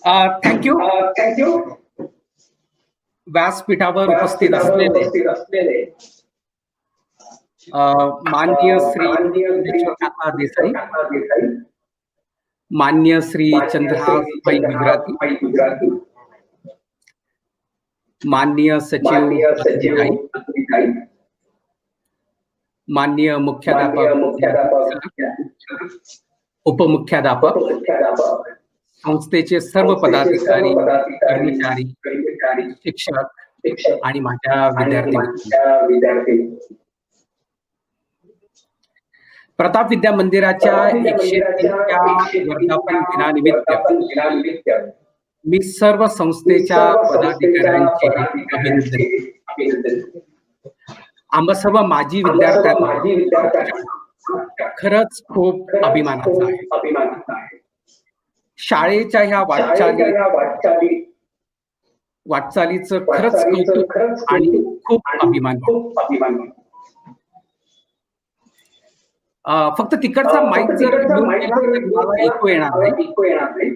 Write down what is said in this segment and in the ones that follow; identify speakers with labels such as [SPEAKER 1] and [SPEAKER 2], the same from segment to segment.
[SPEAKER 1] Thank you. व्यासपीठावर उपस्थित असलेले माननीय श्री ज्ञानेश्वर देसाई, मान्य श्री चंद्रहास भाई गुजराती, माननीय सचिव माननीय मुख्याध्यापक, उपमुख्याध्यापक, संस्थेचे सर्व पदाधिकारी, कर्मचारी, शिक्षक आणि माझ्या विद्यार्थी, प्रताप विद्या मंदिराच्या 103व्या वर्धापन दिनानिमित्त मी सर्व संस्थेच्या पदाधिकाऱ्यांचे अभिनंदन. आम्हा सर्व माजी विद्यार्थ्यांना खरंच खूप अभिमानाचं आहे. शाळेच्या ह्या वाटचालीचं खरंच कौतुक आणि खूप अभिमान. फक्त तिकडचा माईक जर मला ऐकू येणार नाही.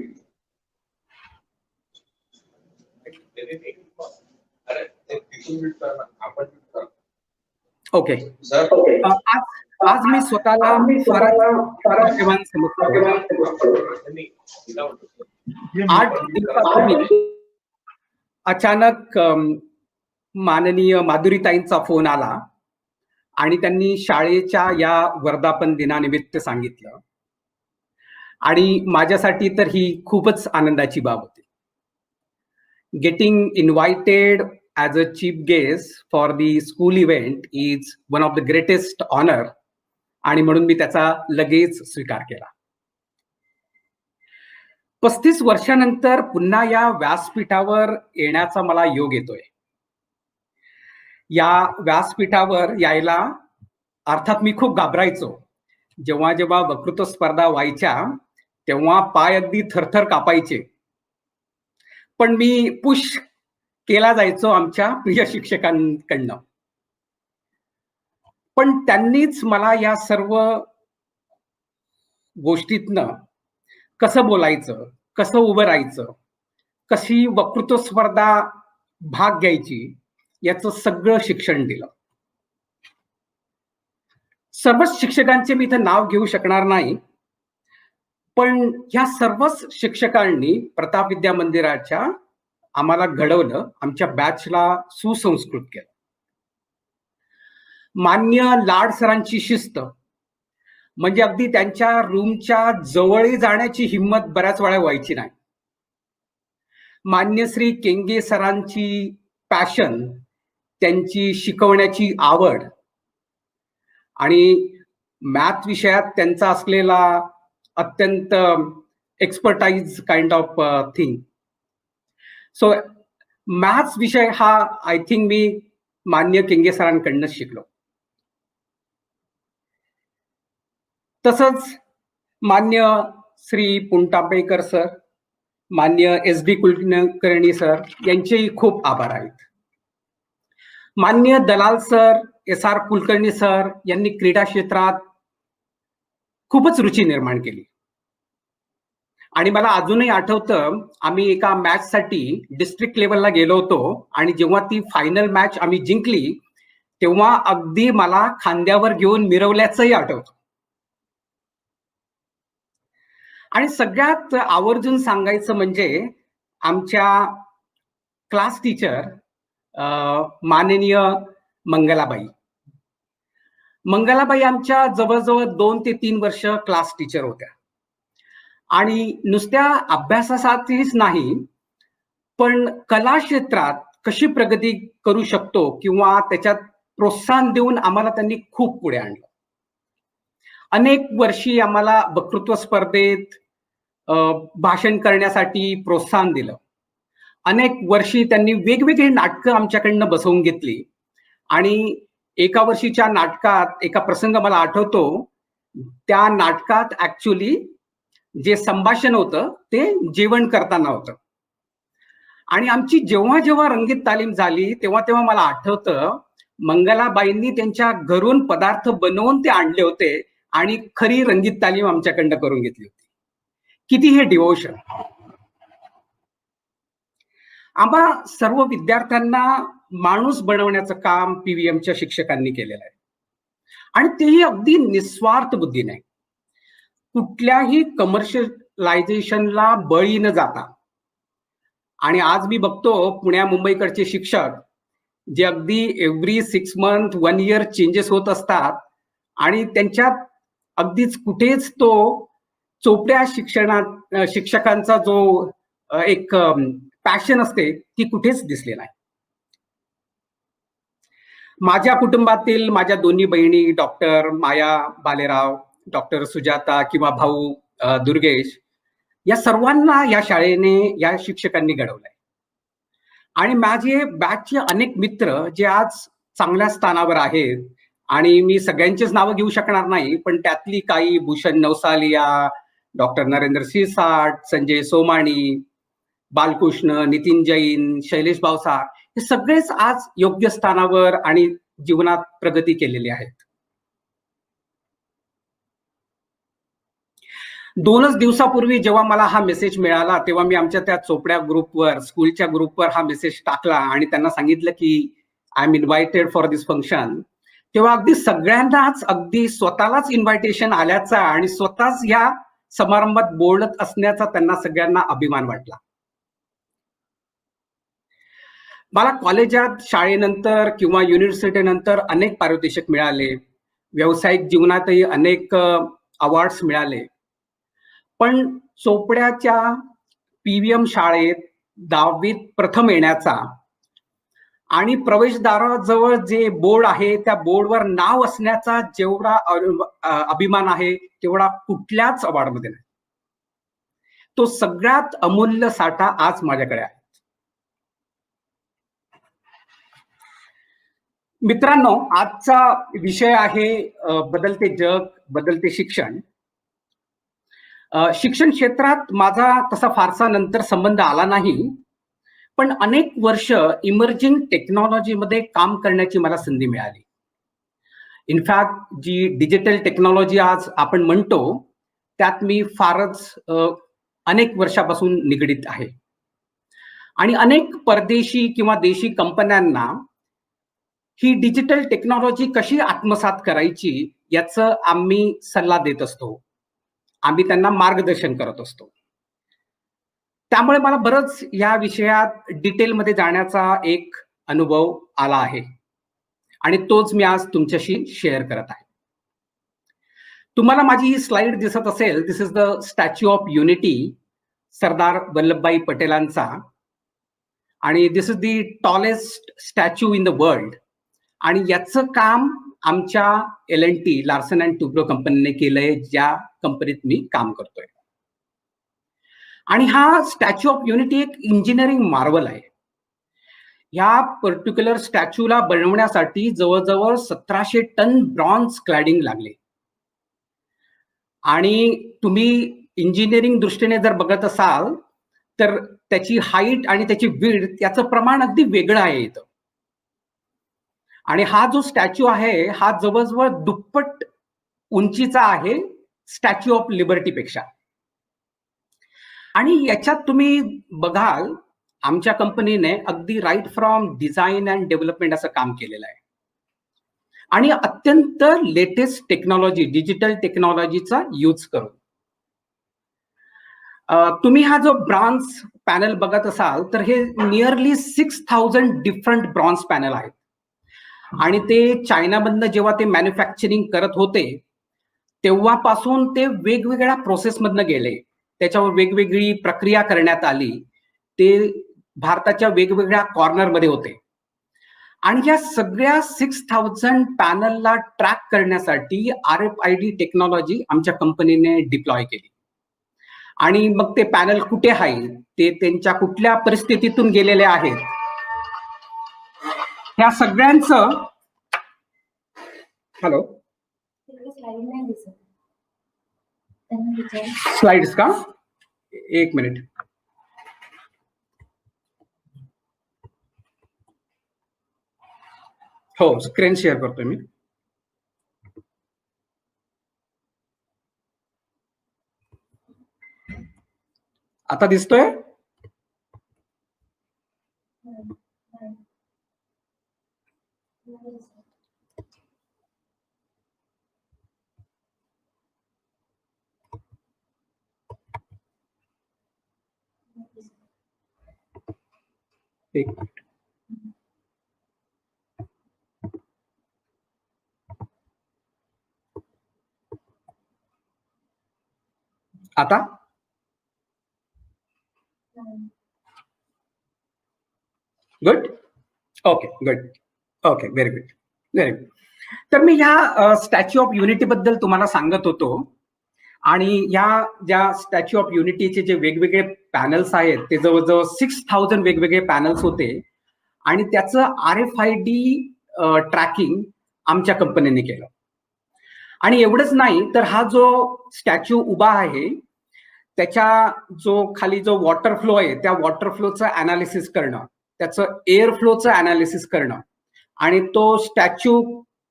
[SPEAKER 1] ओके. आज मी स्वतःला भाग्यवान समजतो. 8 दिवसापूर्वी अचानक माननीय माधुरीताईंचा फोन आला आणि त्यांनी शाळेच्या या वर्धापन दिनानिमित्त सांगितलं आणि माझ्यासाठी तर ही खूपच आनंदाची बाब होती. Getting invited as a chief guest for the school event is one of the greatest honor आणि म्हणून मी त्याचा लगेच स्वीकार केला. 35 वर्षानंतर पुन्हा या व्यासपीठावर येण्याचा मला योग येतोय. या व्यासपीठावर यायला अर्थात मी खूप घाबरायचो. जेव्हा वक्तृत्व स्पर्धा व्हायच्या तेव्हा पाय अगदी थरथर कापायचे, पण मी पुश केला जायचो आमच्या प्रिय शिक्षकांकडनं. पण त्यांनीच मला या सर्व गोष्टीतनं कसं बोलायचं, कसं उभं राहायचं, कशी वक्तृत्व स्पर्धा भाग घ्यायची याचं सगळं शिक्षण दिलं. सर्वच शिक्षकांचे मी इथं नाव घेऊ शकणार नाही, पण ह्या सर्वच शिक्षकांनी प्रताप विद्या मंदिराच्या आम्हाला घडवलं, आमच्या बॅचला सुसंस्कृत केलं. मान्य लाड सरांची शिस्त म्हणजे अगदी त्यांच्या रूमच्या जवळ जाण्याची हिंमत बऱ्याच वेळा व्हायची नाही. मान्य श्री केंगे सरांची पॅशन, त्यांची शिकवण्याची आवड आणि मॅथ विषयात त्यांचा असलेला अत्यंत expertise kind of thing. So maths विषय हा आय थिंक मी मान्य केंगे सरांकडनं शिकलो. तसंच मान्य श्री पुंटांबेकर सर, मान्य SD कुलकर्णी सर यांचेही खूप आभार आहेत. मान्य दलाल सर, SR कुलकर्णी सर यांनी क्रीडा क्षेत्रात खूपच रुची निर्माण केली. आणि मला अजूनही आठवतं, आम्ही एका मॅच साठी डिस्ट्रिक्ट लेवलला गेलो होतो आणि जेव्हा ती फायनल मॅच आम्ही जिंकली तेव्हा अगदी मला खांद्यावर घेऊन मिरवल्याचंही आठवतं. आणि सगळ्यात आवर्जून सांगायचं म्हणजे आमच्या क्लास टीचर माननीय मंगलाबाई आमच्या जवळजवळ 2 ते 3 वर्ष क्लास टीचर होत्या. आणि नुसत्या अभ्यासासाठीच नाही, पण कला क्षेत्रात कशी प्रगती करू शकतो किंवा त्याच्यात प्रोत्साहन देऊन आम्हाला त्यांनी खूप पुढे आणलं. अनेक वर्षी आम्हाला वक्तृत्व स्पर्धेत भाषण करण्यासाठी प्रोत्साहन दिलं. अनेक वर्षी त्यांनी वेगवेगळी नाटकं आमच्याकडनं बसवून घेतली आणि एका वर्षीच्या नाटकात एका प्रसंग मला आठवतो. त्या नाटकात ऍक्च्युली जे संभाषण होतं ते जेवण करताना होतं. आणि आमची जेव्हा रंगीत तालीम झाली तेव्हा मला आठवतं, मंगलाबाईंनी त्यांच्या घरून पदार्थ बनवून ते आणले होते आणि खरी रंगीत तालीम आमच्याकडनं करून घेतली होती. किती हे डिवोशन. आम्हा सर्व विद्यार्थ्यांना माणूस बनवण्याचं काम पीव्हीएमच्या शिक्षकांनी केलेलं आहे आणि तेही अगदी निस्वार्थ बुद्धीने, कुठल्याही कमर्शियलायझेशनला बळी न जाता. आणि आज मी बघतो पुण्या मुंबईकडचे शिक्षक जे अगदी एव्हरी 6 मंथ 1 इयर चेंजेस होत असतात आणि त्यांच्यात अगदीच कुठेच तो चोपड्या शिक्षकांचा जो एक पॅशन असते ती कुठेच दिसली नाही. माझ्या कुटुंबातील माझ्या दोन्ही बहिणी डॉक्टर माया भालेराव, डॉक्टर सुजाता किंवा भाऊ दुर्गेश, या सर्वांना या शाळेने या शिक्षकांनी घडवलंय. आणि माझे बॅचचे अनेक मित्र जे आज चांगल्या स्थानावर आहेत आणि मी सगळ्यांचीच नावं घेऊ शकणार नाही, पण त्यातली काही भूषण नवसालिया, डॉक्टर नरेंद्र सिरसाट, संजय सोमाणी, बालकृष्ण, नितीन जैन, शैलेश भावसार, हे सगळेच आज योग्य स्थानावर आणि जीवनात प्रगती केलेली आहेत. 2च दिवसापूर्वी जेव्हा मला हा मेसेज मिळाला तेव्हा मी आमच्या त्या चोपड्या ग्रुपवर, स्कूलच्या ग्रुपवर हा मेसेज टाकला आणि त्यांना सांगितलं की I am invited for this function. तेव्हा अगदी सगळ्यांनाच अगदी स्वतःलाच इन्व्हायटेशन आल्याचा आणि स्वतःच या समारंभात बोलत असण्याचा त्यांना सगळ्यांना अभिमान वाटला. मला कॉलेजात, शाळेनंतर किंवा युनिव्हर्सिटीनंतर अनेक पारितोषिक मिळाले. व्यावसायिक जीवनातही अनेक अवॉर्ड्स मिळाले. पण चोपड्याच्या पीव्हीएम शाळेत 10वीत प्रथम येण्याचा आणि प्रवेशद्वाराजवळ जे बोर्ड आहे त्या बोर्डवर नाव असण्याचा जेवढा अभिमान आहे तेवढा कुठल्याच अवॉर्डमध्ये नाही. तो सगळ्यात अमूल्य साठा आज माझ्याकडे आहे. मित्रांनो, आजचा विषय आहे बदलते जग, बदलते शिक्षण. शिक्षण क्षेत्रात माझा तसा फारसा नंतर संबंध आला नाही, पण अनेक वर्ष इमर्जिंग टेक्नॉलॉजीमध्ये काम करण्याची मला संधी मिळाली. इनफॅक्ट जी डिजिटल टेक्नॉलॉजी आज आपण म्हणतो त्यात मी फारच अनेक वर्षापासून निगडीत आहे आणि अनेक परदेशी किंवा देशी कंपन्यांना ही डिजिटल टेक्नॉलॉजी कशी आत्मसात करायची याचं आम्ही सल्ला देत असतो. आम्ही त्यांना मार्गदर्शन करत असतो. त्यामुळे मला बरंच या विषयात डिटेलमध्ये जाण्याचा एक अनुभव आला आहे आणि तोच मी आज तुमच्याशी शेअर करत आहे. तुम्हाला माझी ही स्लाइड दिसत असेल. This is the Statue of Unity, Sardar Vallabhbhai पटेलांचा, आणि this is the tallest statue in the world. आणि याचं काम आमच्या L&T, लार्सन अँड टुब्रो कंपनीने केलंय, ज्या कंपनीत मी काम करतोय. आणि हा स्टॅच्यू ऑफ युनिटी एक इंजिनिअरिंग मार्वल आहे. ह्या पर्टिक्युलर स्टॅच्यूला बनवण्यासाठी जवळजवळ 1700 टन ब्रॉन्झ क्लॅडिंग लागले. आणि तुम्ही इंजिनिअरिंग दृष्टीने जर बघत असाल तर त्याची हाईट आणि त्याची विड्थ याचं प्रमाण अगदी वेगळं आहे इथं. आणि हा जो स्टॅच्यू आहे हा जवळजवळ दुप्पट उंचीचा आहे स्टॅच्यू ऑफ लिबर्टीपेक्षा. आणि याच्यात तुम्ही बघाल आमच्या कंपनीने अगदी right from design and development असं काम केलेलं आहे आणि अत्यंत लेटेस्ट टेक्नॉलॉजी, डिजिटल टेक्नॉलॉजीचा यूज करून. तुम्ही हा जो ब्रॉन्झ पॅनल बघत असाल तर हे नियरली 6000 डिफरंट ब्रॉन्झ पॅनल आहेत आणि ते चायनामधनं जेव्हा ते मॅन्युफॅक्चरिंग करत होते तेव्हापासून ते वेगवेगळ्या प्रोसेसमधनं गेले. त्याच्यावर वेगवेगळी प्रक्रिया करण्यात आली. ते भारताच्या वेगवेगळ्या कॉर्नरमध्ये होते आणि या सगळ्या 6000 पॅनलला ट्रॅक करण्यासाठी RFID टेक्नॉलॉजी आमच्या कंपनीने डिप्लॉय केली. आणि मग ते पॅनल कुठे आहे, ते त्यांच्या कुठल्या परिस्थितीतून गेलेले आहेत, ह्या सगळ्यांचं. हॅलो, स्लाइड्स का? एक मिनिट. हो, स्क्रीन शेअर करतोय मी. आता दिसतोय? एक आता good. Okay good. Okay very good. Very good. तर मी ह्या स्टॅच्यू ऑफ युनिटी बद्दल तुम्हाला सांगत होतो. आणि या ज्या स्टॅच्यू ऑफ युनिटीचे जे वेगवेगळे पॅनल्स आहेत ते जवळजवळ 6000 वेगवेगळे पॅनल्स होते. आणि त्याचं RFID ट्रॅकिंग आमच्या कंपनीने केलं. आणि एवढंच नाही तर हा जो स्टॅच्यू उभा आहे त्याच्या जो खाली जो वॉटर फ्लो आहे त्या वॉटर फ्लोचं अनालिसिस करणं, त्याचं एअर फ्लोचं अनालिसिस करणं आणि तो स्टॅच्यू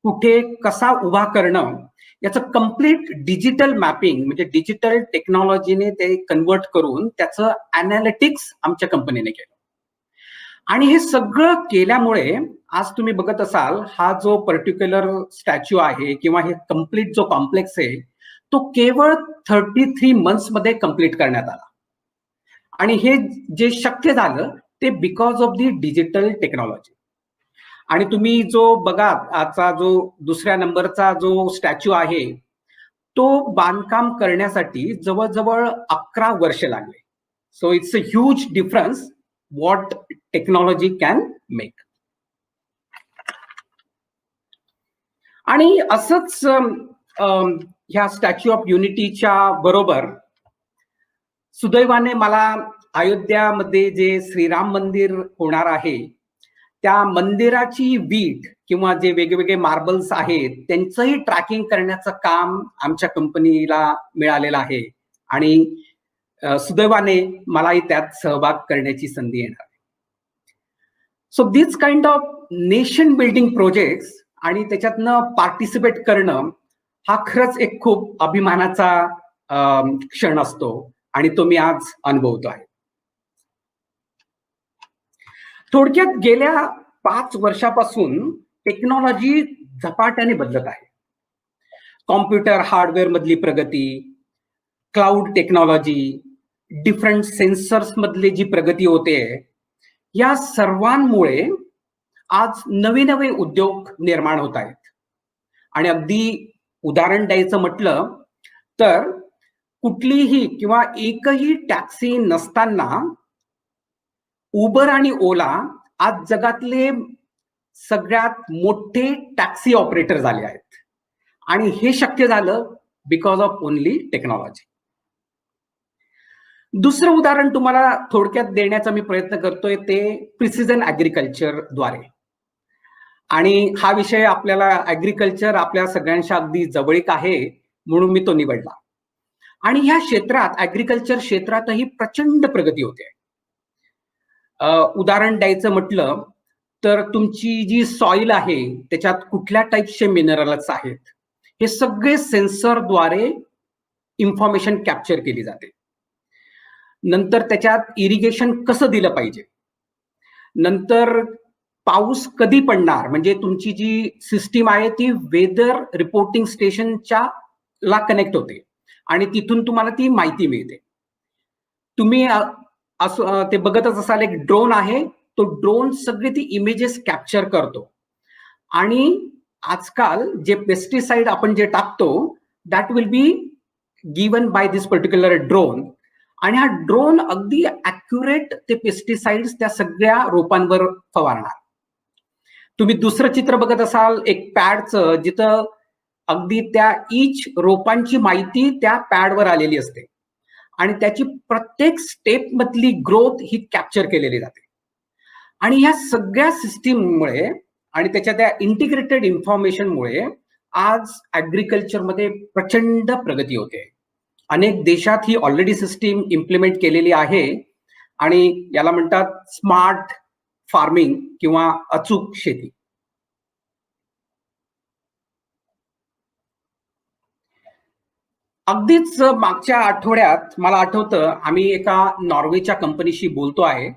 [SPEAKER 1] कुठे कसा उभा करणं याचं कम्प्लीट डिजिटल मॅपिंग म्हणजे डिजिटल टेक्नॉलॉजीने ते कन्वर्ट करून त्याचं अनालिटिक्स आमच्या कंपनीने केलं. आणि हे सगळं केल्यामुळे आज तुम्ही बघत असाल हा जो पर्टिक्युलर स्टॅच्यू आहे किंवा हे कम्प्लीट जो कॉम्प्लेक्स आहे तो केवळ 33 मंथ्स मध्ये कम्प्लीट करण्यात आला. आणि हे जे शक्य झालं ते because of the digital technology. आणि तुम्ही जो बघा आजचा जो दुसऱ्या नंबरचा जो स्टॅच्यू आहे तो बांधकाम करण्यासाठी जवळजवळ 11 वर्ष लागले. So it's a huge difference what technology can make. आणि असंच ह्या स्टॅच्यू ऑफ युनिटीच्या बरोबर सुदैवाने मला अयोध्यामध्ये जे श्रीराम मंदिर होणार आहे त्या मंदिराची वीट किंवा जे वेगवेगळे मार्बल्स आहेत त्यांचंही ट्रॅकिंग करण्याचं काम आमच्या कंपनीला मिळालेलं आहे. आणि सुदैवाने मलाही त्यात सहभाग करण्याची संधी येणार. So this kind of nation building projects आणि त्याच्यातनं पार्टिसिपेट करणं हा खरंच एक खूप अभिमानाचा क्षण असतो आणि तो मी आज अनुभवतो आहे. थोडक्यात गेल्या 5 वर्षापासून टेक्नॉलॉजी झपाट्याने बदलत आहे. कॉम्प्युटर हार्डवेअर मधली प्रगती, क्लाउड टेक्नॉलॉजी, डिफरंट सेन्सर्स मधली जी प्रगती होते या सर्वांमुळे आज नवे नवे उद्योग निर्माण होत आहेत. आणि अगदी उदाहरण द्यायचं म्हटलं तर कुठलीही किंवा एकही टॅक्सी नसताना उबर आणि ओला आज जगातले सगळ्यात मोठे टॅक्सी ऑपरेटर झाले आहेत. आणि हे शक्य झालं बिकॉज ऑफ ओनली टेक्नॉलॉजी. दुसरं उदाहरण तुम्हाला थोडक्यात देण्याचा मी प्रयत्न करतोय ते प्रिसिजन ऍग्रिकल्चर द्वारे. आणि हा विषय आपल्याला ऍग्रिकल्चर आपल्या सगळ्यांच्या अगदी जवळीक आहे म्हणून मी तो निवडला. आणि ह्या क्षेत्रात ऍग्रिकल्चर क्षेत्रातही प्रचंड प्रगती होते. उदाहरण द्यायचं म्हटलं तर तुमची जी सॉइल आहे त्याच्यात कुठल्या टाईपचे मिनरल्स आहेत हे सगळे सेन्सरद्वारे इन्फॉर्मेशन कॅप्चर केली जाते. नंतर त्याच्यात इरिगेशन कसं दिलं पाहिजे, नंतर पाऊस कधी पडणार म्हणजे तुमची जी सिस्टीम आहे ती वेदर रिपोर्टिंग स्टेशनच्या ला कनेक्ट होते आणि तिथून तुम्हाला ती माहिती मिळते. तुम्ही असं ते बघतच असाल एक ड्रोन आहे, तो ड्रोन सगळे ती इमेजेस कॅप्चर करतो. आणि आजकाल जे पेस्टिसाइड आपण जे टाकतो that will be given by this particular drone. आणि हा ड्रोन अगदी ॲक्युरेट ते पेस्टिसाइड्स त्या सगळ्या रोपांवर फवारणार. तुम्ही दुसरं चित्र बघत असाल एक पॅडचं जिथं अगदी त्या ईच रोपांची माहिती त्या पॅडवर आलेली असते आणि त्याची प्रत्येक स्टेप मधली ग्रोथ ही कॅप्चर केलेली जाते. आणि ह्या सगळ्या सिस्टीममुळे आणि त्याच्या त्या इंटिग्रेटेड इन्फॉर्मेशनमुळे आज ऍग्रिकल्चरमध्ये प्रचंड प्रगती होते. अनेक देशात ही ऑलरेडी सिस्टीम इम्प्लिमेंट केलेली आहे आणि याला म्हणतात स्मार्ट फार्मिंग किंवा अचूक शेती. अगदीच मागच्या आठवड्यात मला आठवतं आम्ही एका नॉर्वेच्या कंपनीशी बोलतो आहे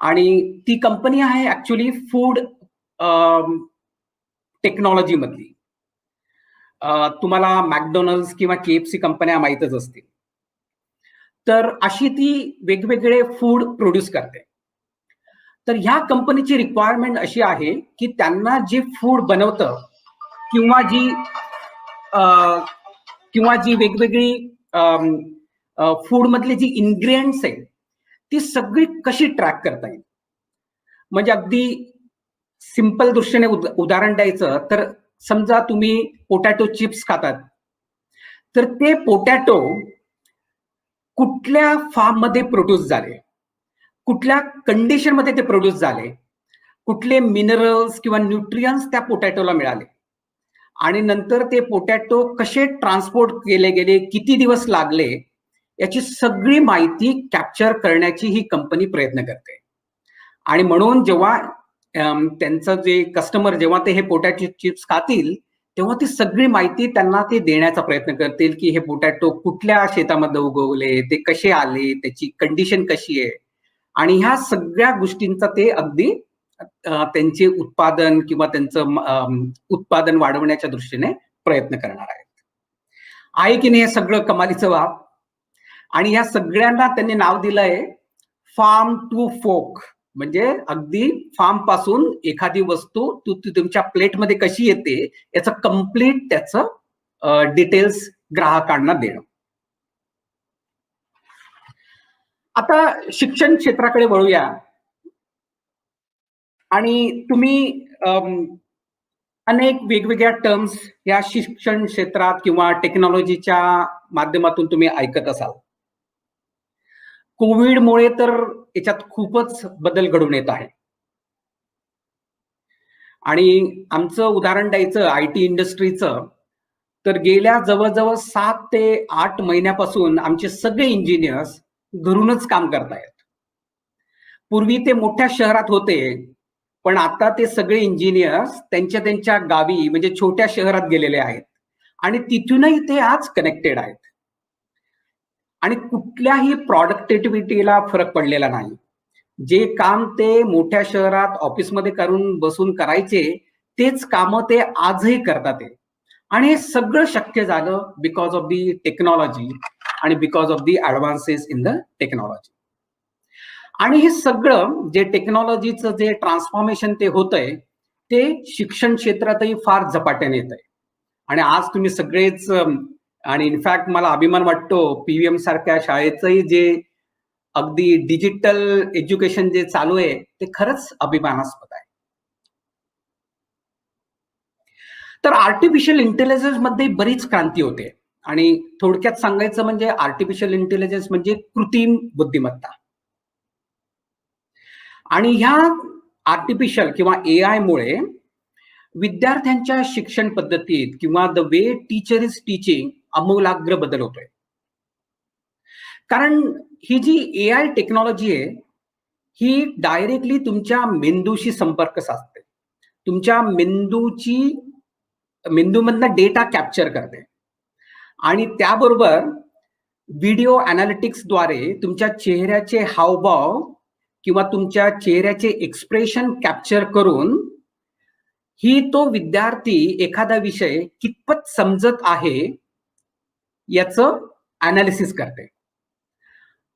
[SPEAKER 1] आणि ती कंपनी आहे ऍक्च्युली फूड टेक्नॉलॉजी मधली. तुम्हाला मॅकडोनल्ड्स किंवा KFC कंपन्या माहीतच असतील. तर अशी ती वेगवेगळे फूड प्रोड्यूस करते. तर ह्या कंपनीची रिक्वायरमेंट अशी आहे की त्यांना जे फूड बनवतं किंवा जी वेगवेगळी फूड मधली जी इन्ग्रेडियंट्स आहेत ती सगळी कशी ट्रॅक करता येईल. म्हणजे अगदी सिंपल दृष्टीने उदाहरण द्यायचं तर समजा तुम्ही पोटॅटो चिप्स खातात, तर ते पोटॅटो कुठल्या फार्म मध्ये प्रोड्यूस झाले, कुठल्या कंडिशन मध्ये ते प्रोड्यूस झाले, कुठले मिनरल्स किंवा न्यूट्रियन्स त्या पोटॅटोला मिळाले आणि नंतर ते पोटॅटो कसे ट्रान्सपोर्ट केले गेले, किती दिवस लागले, याची सगळी माहिती कॅप्चर करण्याची ही कंपनी प्रयत्न करते. आणि म्हणून जेव्हा त्यांचं जे कस्टमर जेव्हा ते हे पोटॅटो चिप्स खातील तेव्हा ती सगळी माहिती त्यांना ते देण्याचा प्रयत्न करतील की हे पोटॅटो कुठल्या शेतामध्ये उगवले, ते कसे आले, त्याची कंडिशन कशी आहे आणि ह्या सगळ्या गोष्टींचा ते अगदी त्यांचे उत्पादन किंवा त्यांचं उत्पादन वाढवण्याच्या दृष्टीने प्रयत्न करणार आहेत. आहे की नाही हे सगळं कमालीचं बाब. आणि ह्या सगळ्यांना त्यांनी नाव दिलंय फार्म टू फोक. म्हणजे अगदी फार्म पासून एखादी वस्तू तुमच्या प्लेटमध्ये कशी येते याचं कम्प्लीट त्याचं डिटेल्स ग्राहकांना देणं. आता शिक्षण क्षेत्राकडे वळूया. आणि तुम्ही अनेक वेगवेगळ्या टर्म्स या शिक्षण क्षेत्रात किंवा टेक्नॉलॉजीच्या माध्यमातून तुम्ही ऐकत असाल. कोविडमुळे तर याच्यात खूपच बदल घडून येत आहे. आणि आमचं उदाहरण द्यायचं IT इंडस्ट्रीचं तर गेल्या जवळजवळ 7 ते 8 महिन्यापासून आमचे सगळे इंजिनियर्स घरूनच काम करतायत. पूर्वी ते मोठ्या शहरात होते, पण आता ते सगळे इंजिनियर्स त्यांच्या गावी म्हणजे छोट्या शहरात गेलेले आहेत आणि तिथूनही ते आज कनेक्टेड आहेत. आणि कुठल्याही प्रॉडक्टिव्हिटीला फरक पडलेला नाही. जे काम ते मोठ्या शहरात ऑफिसमध्ये करून बसून करायचे तेच काम ते आजही करतात. आणि हे सगळं शक्य झालं बिकॉज ऑफ दी टेक्नॉलॉजी आणि because of the advances in the technology. आणि हे सगळं जे टेक्नॉलॉजीचं जे ट्रान्सफॉर्मेशन ते होतंय ते शिक्षण क्षेत्रातही फार झपाट्याने येत आहे. आणि आज तुम्ही सगळेच आणि इनफॅक्ट मला अभिमान वाटतो PVM सारख्या शाळेचंही जे अगदी डिजिटल एज्युकेशन जे चालू आहे ते खरंच अभिमानास्पद आहे. तर आर्टिफिशियल इंटेलिजन्स मध्ये बरीच क्रांती होते. आणि थोडक्यात सांगायचं म्हणजे आर्टिफिशियल इंटेलिजन्स म्हणजे कृत्रिम बुद्धिमत्ता. आणि ह्या आर्टिफिशियल किंवा AI मुळे विद्यार्थ्यांच्या शिक्षण पद्धतीत किंवा the way teacher is teaching आमूलाग्र बदल होतोय. कारण ही जी AI टेक्नॉलॉजी आहे ही डायरेक्टली तुमच्या मेंदूशी संपर्क साधते. तुमच्या मेंदूमधला डेटा कॅप्चर करते आणि त्याबरोबर व्हिडिओ अनालिटिक्सद्वारे तुमच्या चेहऱ्याचे हावभाव किंवा तुमच्या चेहऱ्याचे एक्सप्रेशन कॅप्चर करून ही तो विद्यार्थी एखादा विषय कितपत समजत आहे याचं अनालिसिस करते.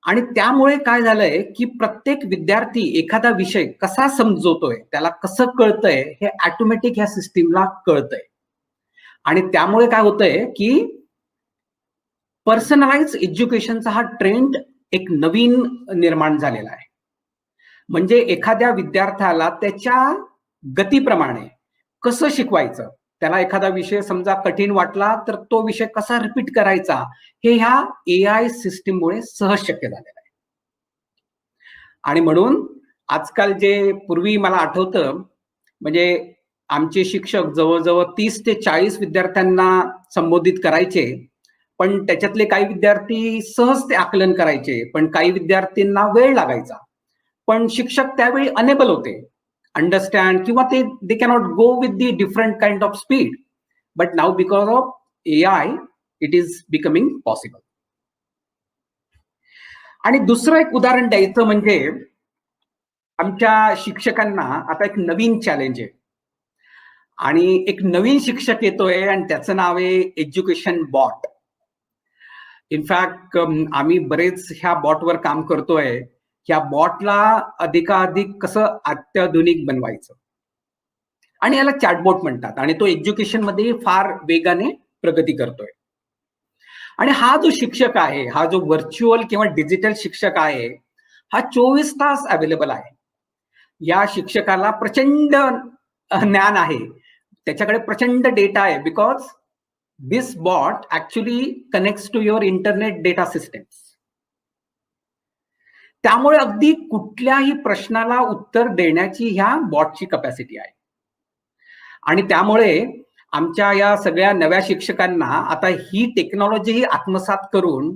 [SPEAKER 1] आणि त्यामुळे काय झालंय की प्रत्येक विद्यार्थी एखादा विषय कसा समजवतोय, त्याला कसं कळतंय हे ऑटोमॅटिक ह्या सिस्टीमला कळतंय. आणि त्यामुळे काय होतंय की पर्सनलाइज एज्युकेशनचा हा ट्रेंड एक नवीन निर्माण झालेला आहे. म्हणजे एखाद्या विद्यार्थ्याला त्याच्या गतीप्रमाणे कसं शिकवायचं, त्याला एखादा विषय समजा कठीण वाटला तर तो विषय कसा रिपीट करायचा हे ह्या AI सिस्टीममुळे सहज शक्य झालेलं आहे. आणि म्हणून आजकाल जे पूर्वी मला आठवतं म्हणजे आमचे शिक्षक जवळजवळ 30 ते 40 विद्यार्थ्यांना संबोधित करायचे, पण त्याच्यातले काही विद्यार्थी सहज ते आकलन करायचे, पण काही विद्यार्थ्यांना वेळ लागायचा. पण शिक्षक त्यावेळी अनेबल होते अंडरस्टँड किंवा they cannot go with the different kind of speed, but now because of AI it is becoming possible. आणि दुसरं एक उदाहरण द्यायचं म्हणजे आमच्या शिक्षकांना आता एक नवीन चॅलेंज आहे. आणि एक नवीन शिक्षक येतोय आणि त्याचं नाव आहे एज्युकेशन बॉट. इनफॅक्ट आम्ही बरेच ह्या बॉटवर काम करतोय. ह्या बॉटला अधिकाधिक कसं अत्याधुनिक बनवायचं, आणि याला चॅटबॉट म्हणतात, आणि तो एज्युकेशन मध्ये फार वेगाने प्रगती करतोय. आणि हा जो शिक्षक आहे, हा जो व्हर्च्युअल किंवा डिजिटल शिक्षक आहे, हा 24 तास अवेलेबल आहे. या शिक्षकाला प्रचंड ज्ञान आहे, त्याच्याकडे प्रचंड डेटा आहे, because this bot actually connects to your internet data systems. त्यामुळे अगदी कुठल्याही प्रश्नाला उत्तर देण्याची ह्या बॉटची कपॅसिटी आहे. आणि त्यामुळे आमच्या या सगळ्या नव्या शिक्षकांना आता ही टेक्नॉलॉजी आत्मसात करून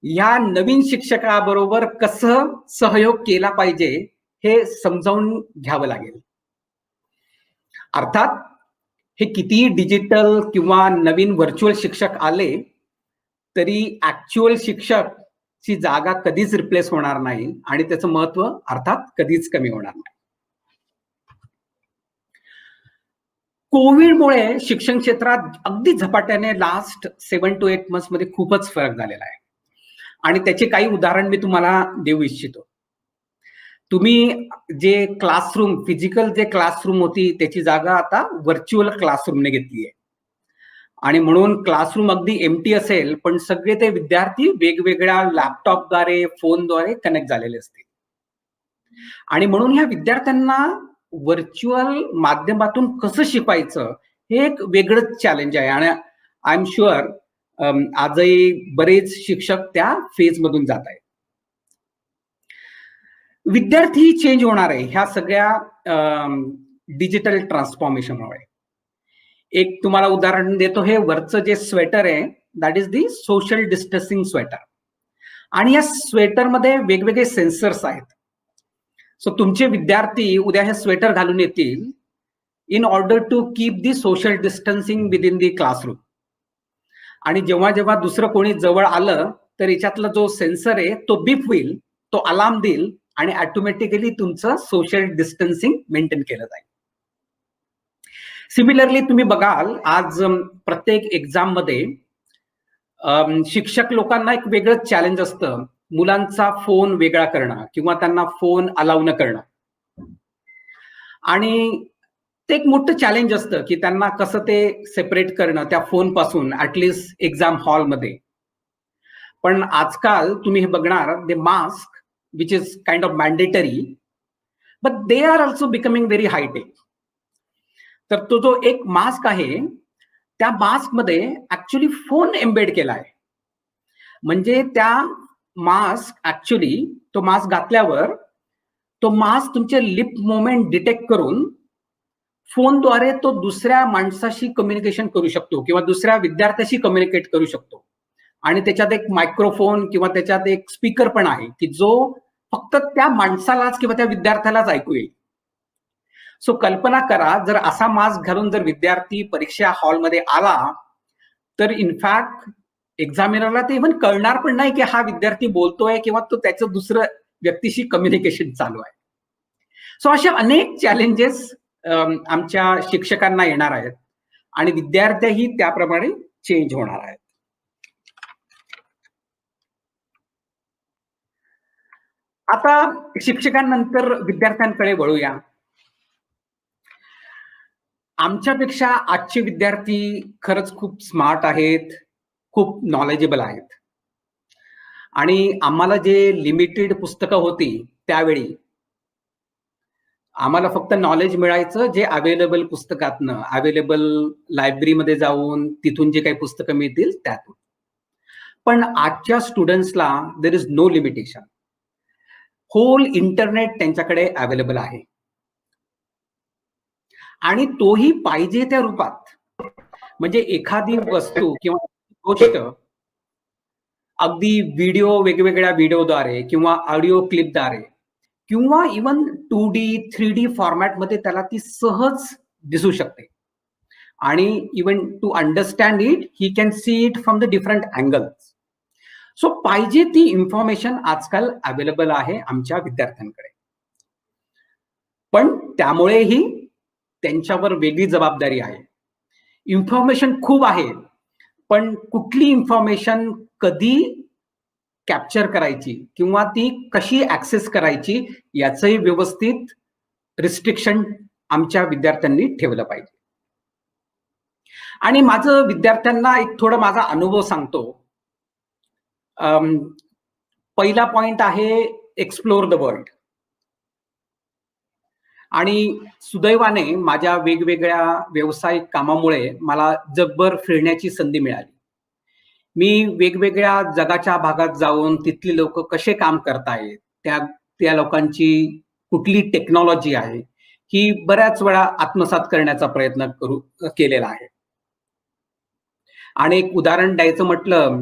[SPEAKER 1] या नवीन शिक्षकाबरोबर कसं सहयोग केला पाहिजे हे समजावून घ्यावं लागेल. अर्थात हे कितीही डिजिटल किंवा नवीन व्हर्च्युअल शिक्षक आले तरी ऍक्च्युअल शिक्षक ची जागा कधीच रिप्लेस होणार नाही, आणि त्याचं महत्व अर्थात कधीच कमी होणार नाही. कोविडमुळे शिक्षण क्षेत्रात अगदी झपाट्याने लास्ट 7 to 8 months मध्ये खूपच फरक झालेला आहे, आणि त्याचे काही उदाहरण मी तुम्हाला देऊ इच्छितो. तुम्ही जे क्लासरूम, फिजिकल जे क्लासरूम होती त्याची जागा आता व्हर्च्युअल क्लासरूमने घेतली आहे, आणि म्हणून क्लासरूम अगदी एम्प्टी असेल पण सगळे ते विद्यार्थी वेगवेगळ्या लॅपटॉपद्वारे, फोनद्वारे कनेक्ट झालेले असतील. आणि म्हणून ह्या विद्यार्थ्यांना व्हर्च्युअल माध्यमातून कसं शिकवायचं हे एक वेगळंच चॅलेंज आहे, आणि आय एम शुअर आजही बरेच शिक्षक त्या फेज मधून जात आहेत. विद्यार्थी चेंज होणार आहे ह्या सगळ्या डिजिटल ट्रान्सफॉर्मेशनमुळे. एक तुम्हाला उदाहरण देतो, हे वरचं जे स्वेटर आहे that is the social distancing sweater, आणि या स्वेटरमध्ये वेगवेगळे सेन्सर्स आहेत. सो तुमचे विद्यार्थी उद्या हे स्वेटर घालून येतील in order to keep the social distancing within the classroom, आणि जेव्हा जेव्हा दुसरं कोणी जवळ आलं तर याच्यातला जो सेन्सर आहे तो बीप होईल, तो अलार्म देईल, आणि ऑटोमॅटिकली तुमचं सोशल डिस्टन्सिंग मेंटेन केलं जाईल. सिमिलरली तुम्ही बघाल आज प्रत्येक एक्झाम मध्ये शिक्षक लोकांना एक वेगळं चॅलेंज असतं, मुलांचा फोन वेगळा करणं किंवा त्यांना फोन अलाउ न करणं, आणि ते एक मोठं चॅलेंज असतं की त्यांना कसं ते सेपरेट करणं त्या फोन पासून ऍटलिस्ट एक्झाम हॉलमध्ये. पण आजकाल तुम्ही हे बघणार, they mask which is kind of mandatory, but they are also becoming very high tech. तर तो जो एक मास्क आहे त्या मास्क मध्ये ऍक्च्युली फोन एम्बेड केला आहे, म्हणजे त्या मास्क ऍक्च्युली तो मास्क घातल्यावर तो मास्क तुमचे लिप मुवमेंट डिटेक्ट करून फोनद्वारे तो दुसऱ्या माणसाशी कम्युनिकेशन करू शकतो किंवा दुसऱ्या विद्यार्थ्याशी कम्युनिकेट करू शकतो, आणि त्याच्यात एक मायक्रोफोन किंवा त्याच्यात एक स्पीकर पण आहे की जो फक्त त्या माणसालाच किंवा त्या विद्यार्थ्यालाच ऐकू येईल. सो कल्पना करा, जर असा मास्क घालून जर विद्यार्थी परीक्षा हॉलमध्ये आला तर इनफॅक्ट एक्झामिनरला ते इव्हन कळणार पण नाही की हा विद्यार्थी बोलतोय किंवा तो त्याचं दुसरं व्यक्तीशी कम्युनिकेशन चालू आहे. सो अशा अनेक चॅलेंजेस आमच्या शिक्षकांना येणार आहेत, आणि विद्यार्थीही त्याप्रमाणे चेंज होणार आहेत. आता शिक्षकांनंतर विद्यार्थ्यांकडे वळूया. आमच्यापेक्षा आजचे विद्यार्थी खरंच खूप स्मार्ट आहेत, खूप नॉलेजेबल आहेत, आणि आम्हाला जे लिमिटेड पुस्तकं होती त्यावेळी आम्हाला फक्त नॉलेज मिळायचं जे अवेलेबल पुस्तकातनं, अवेलेबल लायब्ररीमध्ये जाऊन तिथून जे काही पुस्तकं मिळतील त्यातून. पण आजच्या स्टुडंट्सला there is no limitation, whole internet त्यांच्याकडे अवेलेबल आहे, आणि तोही पाहिजे त्या रूपात. म्हणजे एखादी वस्तू किंवा गोष्ट अगदी व्हिडिओ, वेगवेगळ्या व्हिडिओद्वारे किंवा ऑडिओ क्लिपद्वारे किंवा इवन 2D 3D फॉर्मॅटमध्ये त्याला ती सहज दिसू शकते, आणि even to understand it he can see it from the different angles. So पाहिजे ती इन्फॉर्मेशन आजकाल अवेलेबल आहे आमच्या विद्यार्थ्यांकडे. पण त्यामुळेही त्यांच्यावर वेगळी जबाबदारी आहे. इन्फॉर्मेशन खूप आहे, पण कुठली इन्फॉर्मेशन कधी कॅप्चर करायची किंवा ती कशी ऍक्सेस करायची याचंही व्यवस्थित रिस्ट्रिक्शन आमच्या विद्यार्थ्यांनी ठेवलं पाहिजे. आणि माझं विद्यार्थ्यांना एक थोडं माझा अनुभव सांगतो. पहिला पॉइंट आहे एक्सप्लोर द वर्ल्ड. आणि सुदैवाने माझ्या वेगवेगळ्या व्यावसायिक कामामुळे मला जगभर फिरण्याची संधी मिळाली. मी वेगवेगळ्या जगाच्या भागात जाऊन तिथली लोक कसे काम करतायत, त्या लोकांची कुठली टेक्नॉलॉजी आहे, ही बऱ्याच वेळा आत्मसात करण्याचा प्रयत्न केलेला आहे. आणि एक उदाहरण द्यायचं म्हटलं,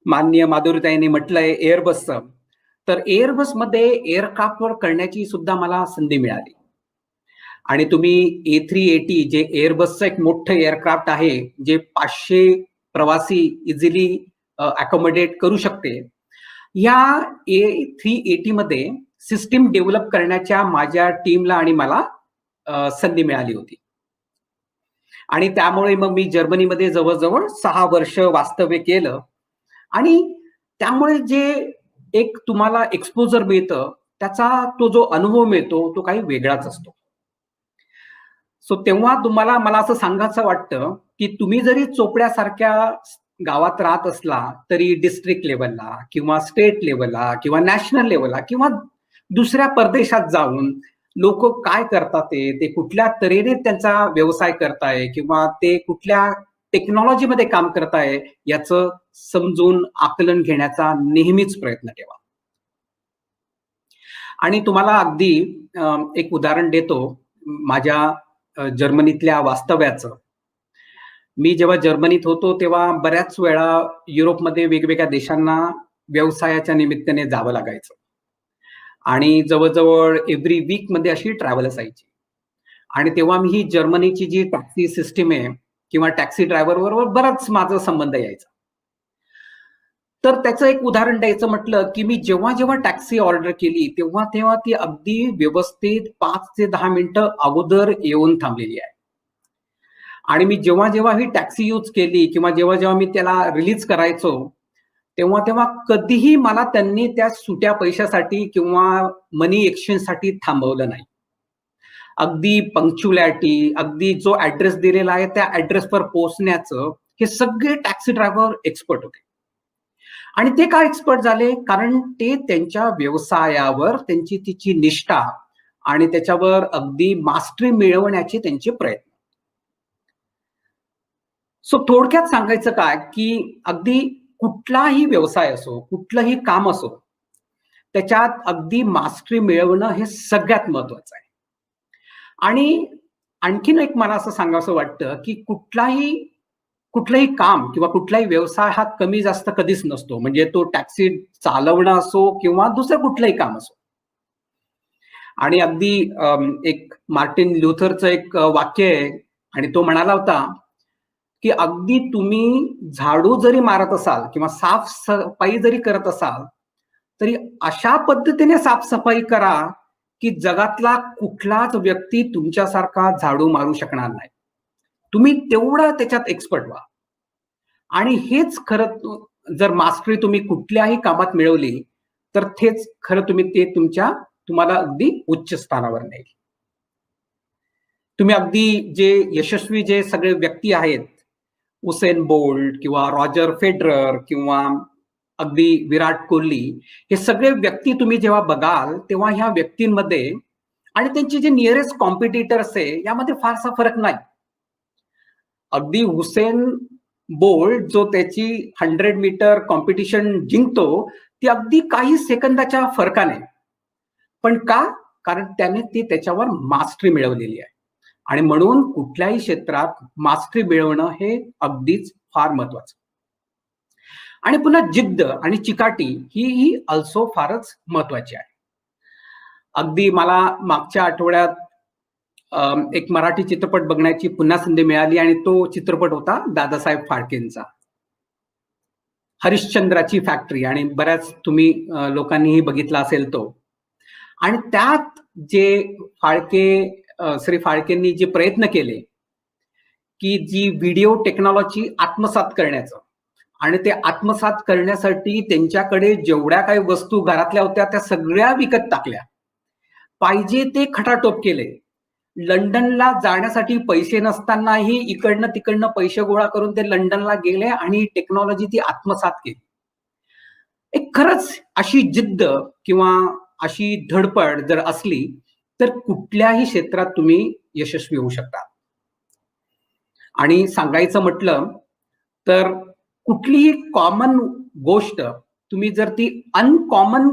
[SPEAKER 1] माननीय माधुरीताईंनी म्हटलंय एअरबसचं, तर एअरबसमध्ये एअरक्राफ्टवर करण्याची सुद्धा मला संधी मिळाली. आणि तुम्ही A380 जे एअरबसचं एक मोठं एअरक्राफ्ट आहे, जे 500 प्रवासी इझिली अकोमोडेट करू शकते, या A380 मध्ये सिस्टीम डेव्हलप करण्याच्या माझ्या टीमला आणि मला संधी मिळाली होती. आणि त्यामुळे मग मी जर्मनीमध्ये जवळजवळ 6 वर्ष वास्तव्य केलं. आणि त्यामुळे जे एक तुम्हाला एक्सपोजर मिळतं, त्याचा तो जो अनुभव मिळतो तो काही वेगळाच असतो. सो तेव्हा तुम्हाला मला असं सांगायचं वाटतं की तुम्ही जरी चोपड्यासारख्या गावात राहत असला तरी डिस्ट्रिक्ट लेवलला किंवा स्टेट लेवलला किंवा नॅशनल लेवलला किंवा दुसऱ्या परदेशात जाऊन लोक काय करतात, ते कुठल्या तऱ्हेने त्यांचा व्यवसाय करताय किंवा ते कुठल्या टेक्नॉलॉजीमध्ये काम करताय याचं समजून आकलन घेण्याचा नेहमीच प्रयत्न ठेवा. आणि तुम्हाला अगदी एक उदाहरण देतो माझ्या जर्मनीतल्या वास्तव्याचं. मी जेव्हा जर्मनीत होतो तेव्हा बऱ्याच वेळा युरोपमध्ये वेगवेगळ्या देशांना व्यवसायाच्या निमित्ताने जावं लागायचं. आणि जवळजवळ एव्हरी वीक मध्ये अशी ट्रॅव्हल असायची. आणि तेव्हा मी ही जर्मनीची जी टॅक्सी सिस्टीम आहे किंवा टॅक्सी ड्रायव्हर बरोबर बराच माझा संबंध यायचा. तर त्याचं एक उदाहरण द्यायचं म्हटलं की मी जेव्हा जेव्हा टॅक्सी ऑर्डर केली तेव्हा तेव्हा ती अगदी व्यवस्थित 5 ते 10 मिनिटं अगोदर येऊन थांबलेली आहे. आणि मी जेव्हा जेव्हा ही टॅक्सी यूज केली किंवा जेव्हा जेव्हा मी त्याला रिलीज करायचो तेव्हा तेव्हा कधीही मला त्यांनी त्या सुट्या पैशासाठी किंवा मनी एक्सचेंजसाठी थांबवलं नाही. अगदी पंक्च्युलॅरिटी, अगदी जो ऍड्रेस दिलेला आहे त्या ऍड्रेसवर पोहोचण्याचं हे सगळे टॅक्सी ड्रायव्हर एक्सपर्ट होते. आणि ते का एक्सपर्ट झाले? कारण ते त्यांच्या व्यवसायावर त्यांची तिची निष्ठा आणि त्याच्यावर अगदी मास्टरी मिळवण्याचे त्यांचे प्रयत्न. सो थोडक्यात सांगायचं काय की अगदी कुठलाही व्यवसाय असो, कुठलंही काम असो, त्याच्यात अगदी मास्टरी मिळवणं हे सगळ्यात महत्वाचं आहे. आणि आणखीन एक मला असं सांगावं वाटतं की कुठलंही काम किंवा कुठलाही व्यवसाय हा कमी जास्त कधीच नसतो. म्हणजे तो टॅक्सी चालवणं असो किंवा दुसरं कुठलंही काम असो. आणि अगदी एक मार्टिन लुथरचं एक वाक्य आहे आणि तो म्हणाला होता की अगदी तुम्ही झाडू जरी मारत असाल किंवा साफसफाई जरी करत असाल तरी अशा पद्धतीने साफसफाई करा की जगातला कुठलाच व्यक्ती तुमच्यासारखा झाडू मारू शकणार नाही. तुम्ही तेवढा त्याच्यात एक्सपर्ट व्हा. आणि हेच खरं जर मास्टरी तुम्ही कुठल्याही कामात मिळवली तर तेच खरं तुम्हाला अगदी उच्च स्थानावर नेईल. तुम्ही अगदी जे यशस्वी जे सगळे व्यक्ती आहेत, उसेन बोल्ट किंवा रॉजर फेडरर किंवा अगदी विराट कोहली, हे सगळे व्यक्ती तुम्ही जेव्हा बघाल तेव्हा ह्या व्यक्तींमध्ये आणि त्यांचे जे नियरेस्ट कॉम्पिटिटर्स आहे यामध्ये फारसा फरक नाही. अगदी हुसेन बोल्ट जो त्याची 100 मीटर कॉम्पिटिशन जिंकतो ती अगदी काही सेकंदाच्या फरकाने. पण का? कारण त्याने ती त्याच्यावर मास्टरी मिळवलेली आहे. आणि म्हणून कुठल्याही क्षेत्रात मास्टरी मिळवणं हे अगदीच फार महत्वाचं. आणि पुन्हा जिद्द आणि चिकाटी ही अल्सो फारच महत्वाची आहे. अगदी मला मागच्या आठवड्यात एक मराठी चित्रपट बघण्याची पुन्हा संधी मिळाली आणि तो चित्रपट होता दादासाहेब फाळकेंचा हरिश्चंद्राची फॅक्टरी. आणि बऱ्याच तुम्ही लोकांनीही बघितला असेल तो. आणि त्यात जे श्री फाळकेंनी जे प्रयत्न केले की जी व्हिडिओ टेक्नॉलॉजी आत्मसात करण्याचं, आणि ते आत्मसात करण्यासाठी त्यांच्याकडे जेवढ्या काही वस्तू घरातल्या होत्या त्या सगळ्या विकत टाकल्या, पाहिजे ते खटाटोप केले. लंडनला जाण्यासाठी पैसे नसतानाही इकडनं तिकडनं पैसे गोळा करून ते लंडनला गेले आणि टेक्नॉलॉजी ती आत्मसात केली. एक खरंच अशी जिद्द किंवा अशी धडपड जर असली तर कुठल्याही क्षेत्रात तुम्ही यशस्वी होऊ शकता. आणि सांगायचं म्हटलं तर कुठलीही कॉमन गोष्ट तुम्ही जर ती अनकॉमन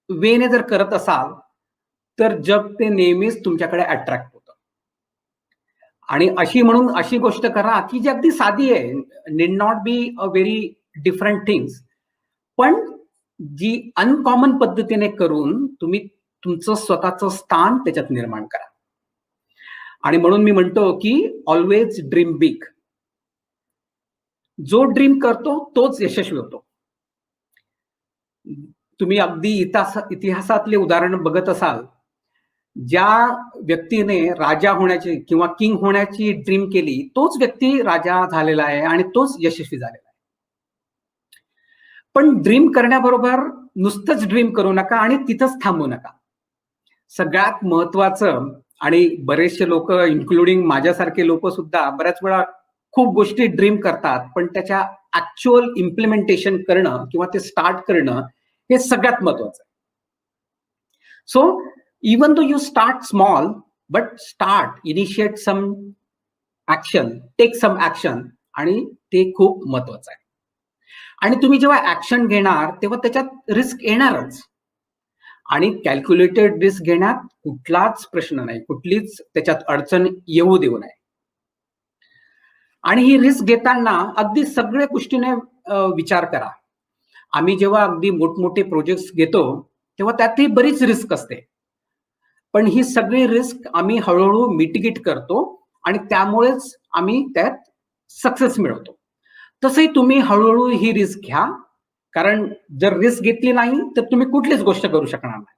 [SPEAKER 1] वेने जर करत असाल तर जग ते नेहमीच तुमच्याकडे अट्रॅक्ट होतं. आणि अशी गोष्ट करा की जी अगदी साधी आहे, need not be a very different things, पण जी अनकॉमन पद्धतीने करून तुम्ही तुमचं स्वतःचं स्थान त्याच्यात निर्माण करा. आणि म्हणून मी म्हणतो की ऑलवेज ड्रीम बिग. जो ड्रीम करतो तोच यशस्वी होतो. तुम्ही अगदी इतिहासातले उदाहरण बघत असाल, ज्या व्यक्तीने राजा होण्याची किंवा किंग होण्याची ड्रीम केली तोच व्यक्ती राजा झालेला आहे आणि तोच यशस्वी झालेला आहे. पण ड्रीम करण्याबरोबर नुसतंच ड्रीम करू नका आणि तिथंच थांबू नका. सगळ्यात महत्वाचं, आणि बरेचसे लोक इन्क्लुडिंग माझ्यासारखे लोक सुद्धा बऱ्याच वेळा खूप गोष्टी ड्रीम करतात, पण त्याच्या ऍक्च्युअल इम्प्लिमेंटेशन करणं किंवा ते स्टार्ट करणं हे सगळ्यात महत्वाचं आहे. So even though you start small, but initiate some action, take some action, आणि ते खूप महत्वाचं आहे. आणि तुम्ही जेव्हा ऍक्शन घेणार तेव्हा त्याच्यात रिस्क येणारच, आणि कॅल्क्युलेटेड रिस्क घेण्यात कुठलाच प्रश्न नाही, कुठलीच त्याच्यात अडचण येऊ देऊ नये. आणि ही रिस्क घेताना अगदी सगळ्या गोष्टीने विचार करा. आम्ही जेव्हा अगदी मोठमोठे प्रोजेक्ट घेतो तेव्हा त्यातही बरीच रिस्क असते, पण ही सगळी रिस्क आम्ही हळूहळू मिटिगेट करतो आणि त्यामुळेच आम्ही त्यात सक्सेस मिळवतो. तसंही तुम्ही हळूहळू ही रिस्क घ्या, कारण जर रिस्क घेतली नाही तर तुम्ही कुठलीच गोष्ट करू शकणार नाही.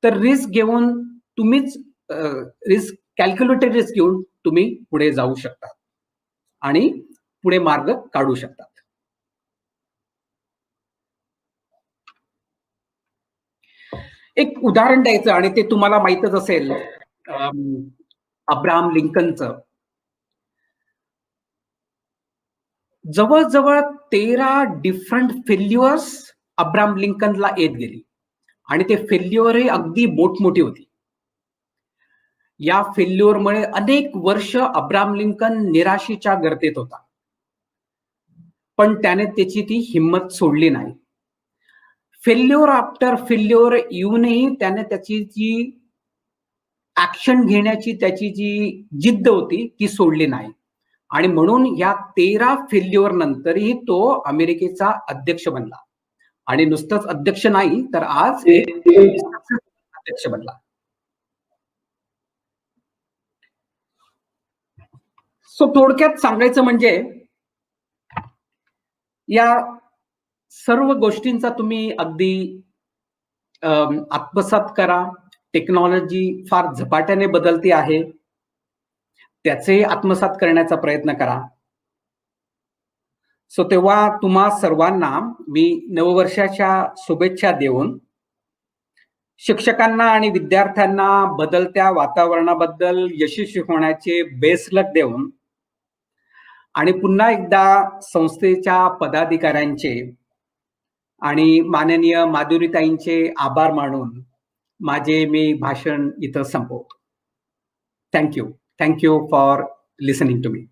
[SPEAKER 1] तर रिस्क घेऊन तुम्हीच कॅल्क्युलेटेड रिस्क घेऊन तुम्ही पुढे जाऊ शकता आणि पुढे मार्ग काढू शकतात. एक उदाहरण द्यायचं, आणि ते तुम्हाला माहीतच असेल, अब्राहम लिंकनचं. जवळजवळ 13 डिफरंट फेल्युअर्स अब्राहम लिंकनला येत गेली, आणि ते फेल्युअरही अगदी मोठमोठी होती. या फेल्युअरमुळे अनेक वर्ष अब्राहम लिंकन निराशेच्या गर्तेत होता, पण त्याने त्याची ती हिंमत सोडली नाही. फेल्युअर आफ्टर फेल्युअर येऊनही त्याने त्याची जी ऍक्शन घेण्याची त्याची जी जिद्द होती ती सोडली नाही, आणि म्हणून या 13 फेल्युअर नंतरही तो अमेरिकेचा अध्यक्ष बनला. आणि नुसतंच अध्यक्ष नाही तर आज अध्यक्ष बनला. सो थोडक्यात सांगायचं म्हणजे या सर्व गोष्टींचा तुम्ही अगदी आत्मसात करा. टेक्नॉलॉजी फार झपाट्याने बदलते आहे, त्याचे आत्मसात करण्याचा प्रयत्न करा. सो तेव्हा तुम्हा सर्वांना मी नववर्षाच्या शुभेच्छा देऊन, शिक्षकांना आणि विद्यार्थ्यांना बदलत्या वातावरणाबद्दल यशस्वी होण्याचे बेस्ट लक देऊन, आणि पुन्हा एकदा संस्थेच्या पदाधिकाऱ्यांचे आणि माननीय माधुरीताईंचे आभार मानून माझे मी भाषण इथं संपवतो. Thank you for listening to me.